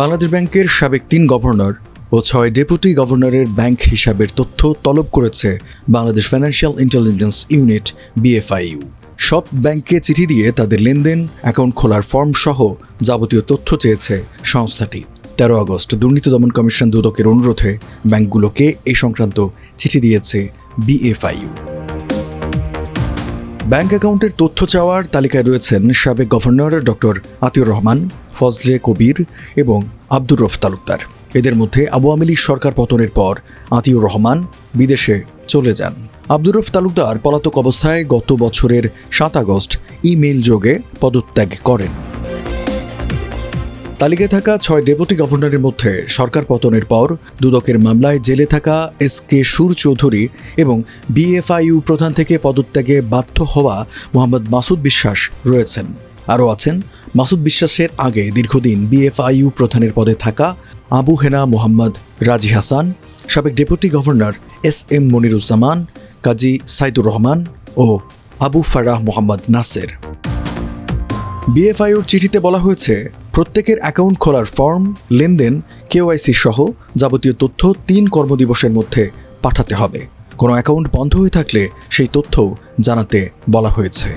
বাংলাদেশ ব্যাংকের সাবেক ৩ গভর্নর ও ৬ ডেপুটি গভর্নরের ব্যাংক হিসাবের তথ্য তলব করেছে Bangladesh financial intelligence unit BFIU। সব ব্যাংকে চিঠি দিয়ে তাদের লেনদেন, অ্যাকাউন্ট খোলার ফর্ম সহ যাবতীয় তথ্য চেয়েছে সংস্থাটি। ১৩ আগস্ট দুর্নীতি দমন কমিশন দুদকের অনুরোধে ব্যাংকগুলোকে এই সংক্রান্ত চিঠি দিয়েছে BFIU। ব্যাংক অ্যাকাউন্টের তথ্য চাওয়ার তালিকায় রয়েছেন সাবেক গভর্নর ডক্টর আতিউর রহমান, ফজলে কবির এবং আব্দুর রউফ তালুকদার। এদের মধ্যে আওয়ামী লীগ সরকার পতনের পর আতিউর রহমান বিদেশে চলে যান। আব্দুর রউফ তালুকদার পলাতক অবস্থায় গত বছরের ৭ আগস্ট ইমেইল যোগে পদত্যাগ করেন। তালিকায় থাকা ৬ ডেপুটি গভর্নরের মধ্যে সরকার পতনের পর দুদকের মামলায় জেলে থাকা SK সুর চৌধুরী এবং BFIU প্রধান থেকে পদত্যাগে বাধ্য হওয়া মোহাম্মদ মাসুদ বিশ্বাস রয়েছেন। আরও আছেন মাসুদ বিশ্বাসের আগে দীর্ঘদিন BFIU প্রধানের পদে থাকা আবু হেনা মোহাম্মদ রাজি হাসান, সাবেক ডেপুটি গভর্নর SM মনিরুজ্জামান, কাজী সাইদুর রহমান ও আবু ফারাহ মোহাম্মদ নাসের। BFIUর চিঠিতে বলা হয়েছে, প্রত্যেকের অ্যাকাউন্ট খোলার ফর্ম, লেনদেন, KYC সহ যাবতীয় তথ্য ৩ কর্মদিবসের মধ্যে পাঠাতে হবে। কোনো অ্যাকাউন্ট বন্ধ হয়ে থাকলে সেই তথ্য জানাতে বলা হয়েছে।